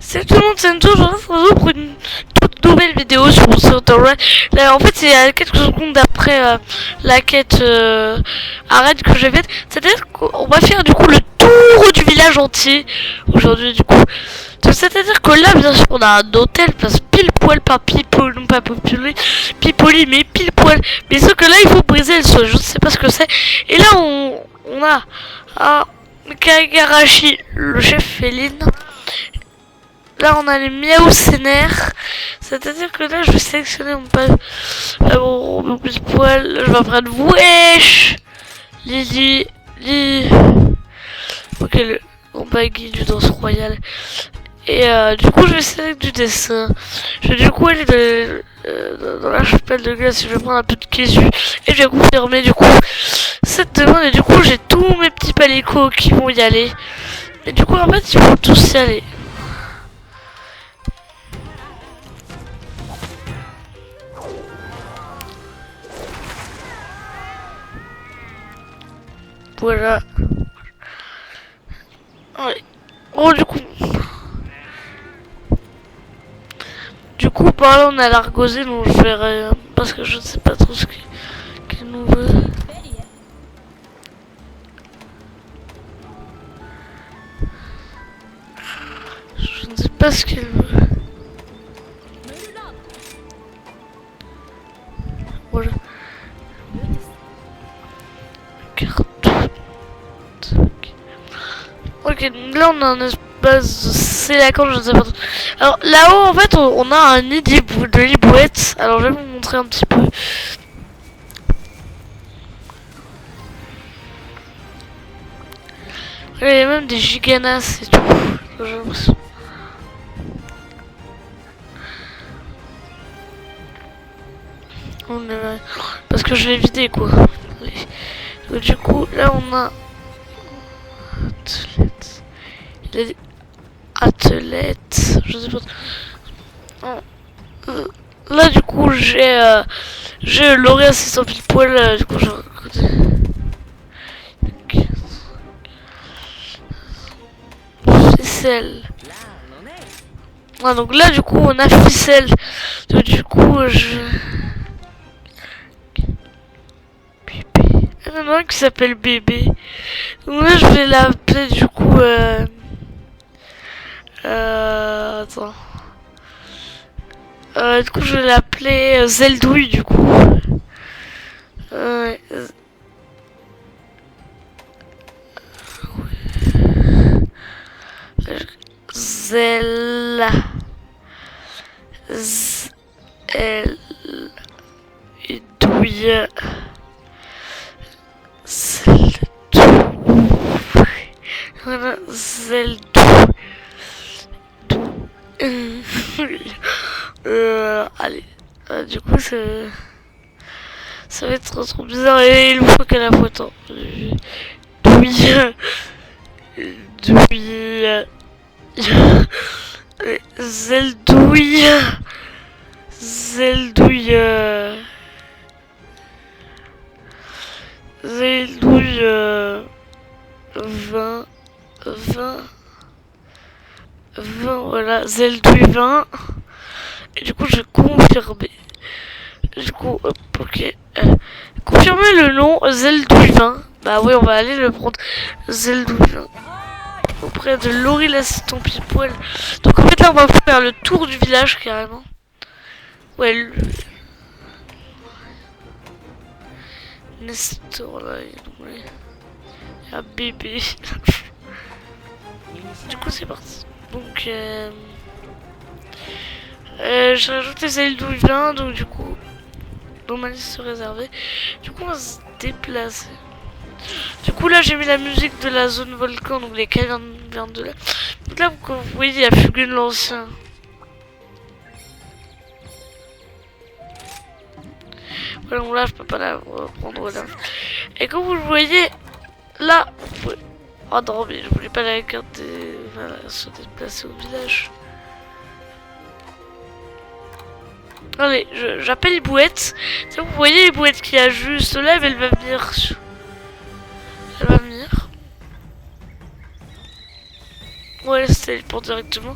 Salut tout le monde, c'est Anto, je retrouve pour une toute nouvelle vidéo sur mon serveur. Là, en fait, c'est quelques secondes après la quête arrête que j'ai faite. C'est-à-dire qu'on va faire du coup le tour du village entier aujourd'hui, du coup. C'est-à-dire que là, bien sûr, on a un hôtel, place pile poil par people, non pas populé, pipoli, mais pile poil. Mais sauf que là, il faut briser le sol, je ne sais pas ce que c'est. Et là, on a un Kagarashi, le chef féline. Là on a les miaou sénères, c'est-à-dire que là je vais sélectionner mon plus poil, là, je vais prendre wesh, Lily, ok mon baggy du danse royale. Et du coup je vais sélectionner du dessin. Je vais du coup aller dans la chapelle de glace, je vais prendre un peu de quesu et je vais confirmer du coup cette demande. Et du coup j'ai tous mes petits palicots qui vont y aller. Et du coup en fait ils vont tous y aller. Voilà. Ouais. Oh, du coup, par là, on a l'argosé, donc je verrai. Parce que je ne sais pas trop ce qu'il nous veut. Je ne sais pas ce qu'il veut. Voilà. Ok, là on a un espace c'est d'accord, je ne sais pas trop. Alors là-haut en fait on a un nid de libouettes. Alors je vais vous montrer un petit peu. Il y a même des giganas et tout. J'ai l'impression. Parce que je l'ai vidé quoi. Donc, du coup là on a athlète, je sais pas. Là du coup j'ai l'oré assistant pile poil, du coup j'ai recruté. Ficelle. Ah, donc là du coup on a ficelle. Donc, du coup il y en a un qui s'appelle bébé. Donc là je vais l'appeler du coup attends. Du coup je vais l'appeler Zeldouille du coup. Zel douille voilà allez du coup ça va être trop bizarre et il faut qu'elle a photo douille Zeldouille Zeldouille 20 voilà Zeldouille 20 et du coup je vais confirmer du coup hop, ok confirmer le nom Zeldouille 20. Bah oui on va aller le prendre Zeldouille 20 auprès de Laurie l'assistant pile poil. Donc en fait là on va faire le tour du village carrément. Ouais Nestor là il y a bébé. Du coup c'est parti. Donc j'ai rajouté Zeldouille 20 donc du coup dans ma liste réservée. Du coup on va se déplacer. Du coup là j'ai mis la musique de la zone volcan, donc les cavernes viennent de là. Donc là comme vous voyez il y a Fugue de l'ancien. Voilà donc là je peux pas la reprendre là. Et comme vous le voyez là, oh non mais je voulais pas la garder, voilà, se déplacer au village. Allez, j'appelle les bouettes. Vous voyez les bouettes qu'il y a juste là, elle va venir. Elle va venir. Ouais, c'est pour directement.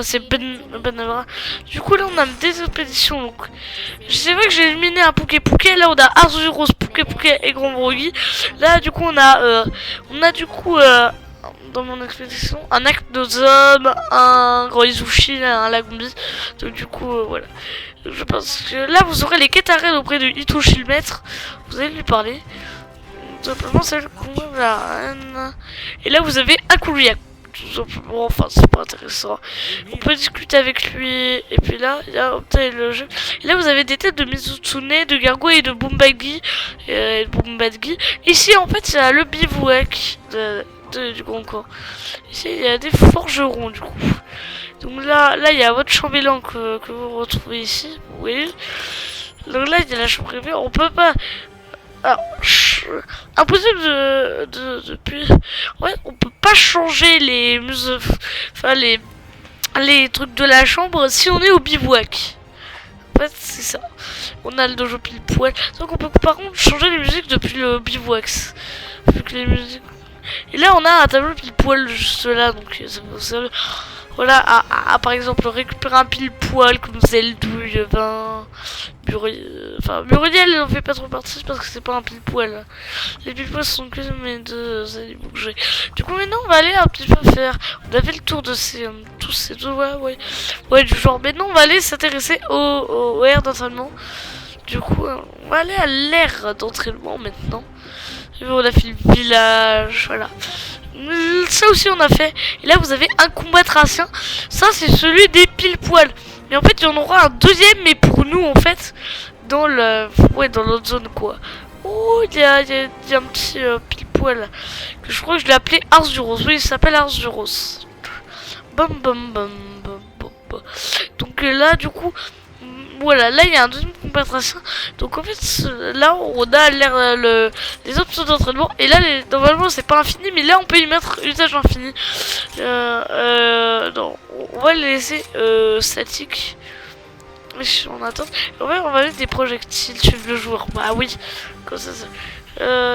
C'est Ben. Du coup, là, on a des expéditions. Donc, c'est vrai que j'ai éliminé un Pouké. Là, on a Arzuros, Pouké et Grand Brogy. Là, du coup, on a du coup, dans mon expédition, un Actozom, un Grand Izuchi, un Lagombi. Donc, du coup, voilà. Je pense que là, vous aurez les quêtes à raid auprès de Itoshi le maître. Vous allez lui parler. Tout simplement, c'est le combat de la reine. Et là, vous avez un Kuruyaku. Tout simplement, enfin c'est pas intéressant. On peut discuter avec lui. Et puis là, il y a obtenu le jeu. Et là, vous avez des têtes de Mizutsune, de Gargo et de Bombagi. Ici, en fait, il y a le bivouac du Grand Corps. Ici, il y a des forgerons, du coup. Donc là, il y a votre chambellan que vous retrouvez ici. Oui. Donc là, il y a la chambre privée. On peut pas. Alors, impossible ouais, on peut pas changer les enfin les trucs de la chambre si on est au bivouac. En fait, c'est ça. On a le dojo pile poil. Donc on peut par contre changer les musiques depuis le bivouac. Vu que les musiques. Et là, on a un tableau pile poil juste là, donc c'est possible. Voilà, par exemple, récupérer un pile poil comme Zeldouille, Vin, Muriel, il n'en fait pas trop partie parce que c'est pas un pile poil. Les pile poils sont que mes deux animaux que j'ai. Du coup, maintenant, on va aller un petit peu faire. On a fait le tour de tous ces deux, ouais, du genre. Maintenant, on va aller s'intéresser au air d'entraînement. Du coup, on va aller à l'air d'entraînement maintenant. On a fait le village, voilà. Ça aussi on a fait. Et là vous avez un combat tracien. Ça c'est celui des pile poils. Mais en fait il y en aura un deuxième, mais pour nous en fait dans dans l'autre zone quoi. Oh il y a un petit pile poil que je crois que je l'ai appelé Arzuros. Oui il s'appelle Arzuros. Donc là du coup voilà, là il y a un deuxième combat tracien. Donc en fait là on a les options d'entraînement. Et là normalement c'est pas infini, mais là on peut y mettre usage infini. Non, on va les laisser statiques. On attend. On va mettre des projectiles sur le joueur. Bah oui, comme ça.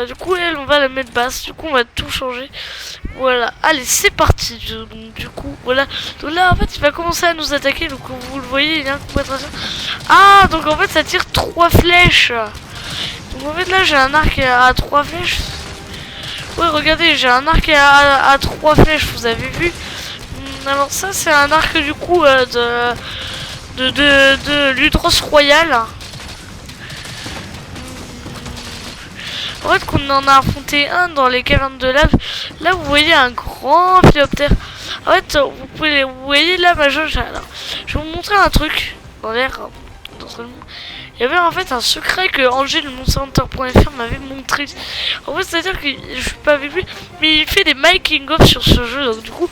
Du coup elle on va la mettre basse. Du coup on va tout changer. Voilà, allez c'est parti. Donc du coup voilà. Donc là en fait il va commencer à nous attaquer. Donc comme vous le voyez il y a un combat tracien. Ah donc en fait ça tire 3 flèches. Donc en fait là j'ai un arc à 3 flèches. Ouais regardez j'ai un arc à 3 flèches. Vous avez vu. Alors ça c'est un arc du coup de Ludros Royal. En fait, qu'on en a affronté un dans les cavernes de lave. Là, vous voyez un grand philoptère. En fait, vous voyez là ma jauge. Alors, je vais vous montrer un truc dans l'air d'entraînement. Il y avait en fait un secret que Angel, le monsterhunter.fr m'avait montré. En fait, c'est-à-dire que je suis pas avec lui, mais il fait des making-of sur ce jeu. Donc, du coup,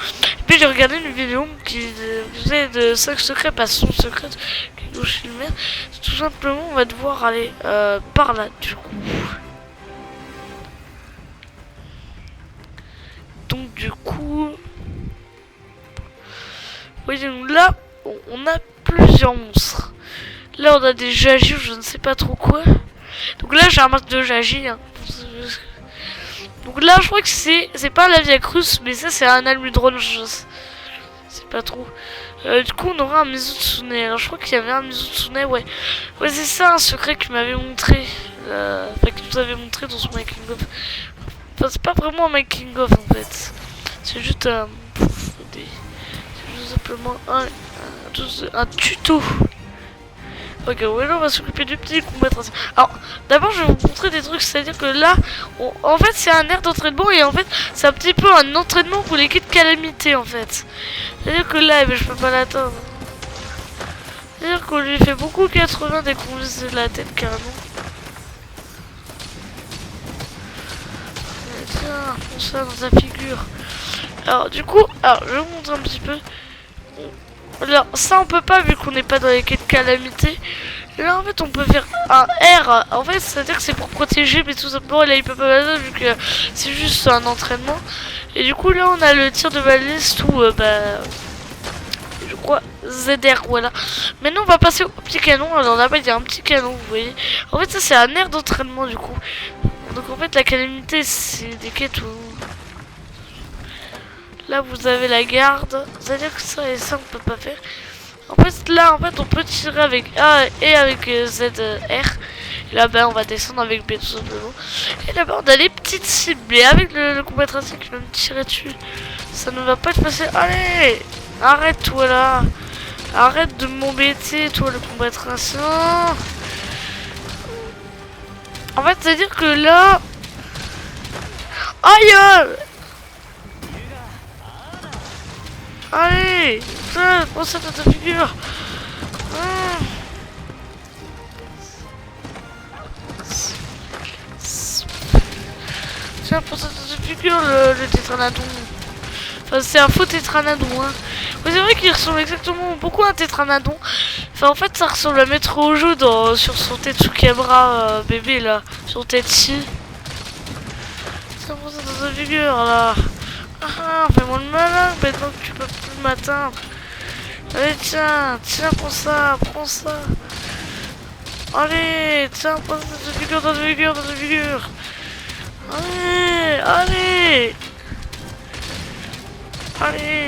puis j'ai regardé une vidéo qui faisait de 5 secrets, pas son secret, tout simplement, on va devoir aller par là, du coup. Donc du coup, oui, donc là, on a plusieurs monstres. Là, on a des Jagi ou je ne sais pas trop quoi. Donc là, j'ai un masque de Jagi. Hein. Donc là, je crois que c'est pas la Via Cruz, mais ça, c'est un Almudron. Je sais pas trop. Du coup, on aura un Mizutsune. Alors, je crois qu'il y avait un Mizutsune, ouais. Ouais, c'est ça un secret qu'il m'avait montré. Enfin, qu'il nous avait montré dans son making of. Enfin, c'est pas vraiment un making of en fait. C'est juste c'est juste simplement un tuto. Ok, voilà, on va s'occuper du petit combat tracé. Alors, d'abord, je vais vous montrer des trucs. C'est-à-dire que là, en fait, c'est un air d'entraînement. Et en fait, c'est un petit peu un entraînement pour les quêtes de calamité en fait. C'est-à-dire que là, je peux pas l'atteindre. C'est-à-dire qu'on lui fait beaucoup 80 dès qu'on vise de la tête carrément. Tiens, on ça dans sa figure. Alors du coup, je vais vous montrer un petit peu. Alors ça on peut pas vu qu'on n'est pas dans les quêtes de calamité. Là en fait on peut faire un R. En fait c'est à dire que c'est pour protéger, mais tout simplement là il peut pas passer vu que c'est juste un entraînement. Et du coup là on a le tir de baliste où je crois ZR, voilà. Maintenant on va passer au petit canon. Alors là-bas il y a un petit canon, vous voyez. En fait ça c'est un air d'entraînement du coup. Donc en fait la calamité c'est des quêtes où Là vous avez la garde. C'est-à-dire que ça et ça on peut pas faire. En fait là on peut tirer avec A et avec ZR. Et là-bas on va descendre avec B tout simplement. Et là-bas on a les petites cibles. Et avec le combat tracé qui va me tirer dessus, ça ne va pas être facile. Allez, arrête toi là. Arrête de m'embêter toi le combat tracé. En fait c'est à dire que là, aïe. Allez, putain, prends ça dans ta figure. Tiens, prends ça dans ta figure, le tétranodon. Enfin, c'est un faux tétranodon, hein. Mais c'est vrai qu'il ressemble exactement beaucoup à un tétranodon. Enfin, en fait, ça ressemble à Maître Ojo sur son Tetsukabra bébé, là. Sur Tetsu. Tiens, prends ça dans ta figure, là. Ah, fais-moi le malin, maintenant que tu peux plus m'atteindre. Allez, tiens, prends ça, Allez, tiens, prends ça dans ta figure, dans ta figure. Allez.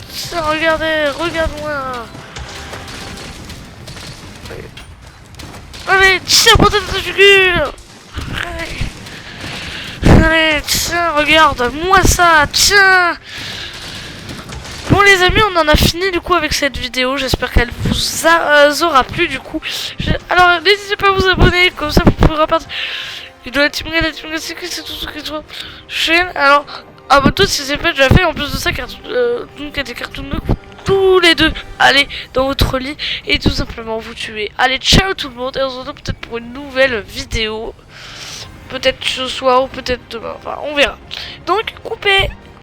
Tiens, regarde-moi. Allez, tiens, prends ça dans ta figure. Allez, tiens, regarde-moi ça, tiens. Bon les amis, on en a fini du coup avec cette vidéo. J'espère qu'elle vous aura plu du coup. Alors n'hésitez pas à vous abonner, comme ça vous pourrez repartir. Il doit être c'est tout ce qui soit chaîne. Alors abonne-toi si c'est pas déjà fait. En plus de ça, donc des cartoons de tous les deux. Allez dans votre lit et tout simplement vous tuer. Allez, ciao tout le monde et on se retrouve peut-être pour une nouvelle vidéo. Peut-être ce soir ou peut-être demain. Enfin, on verra. Donc coupez.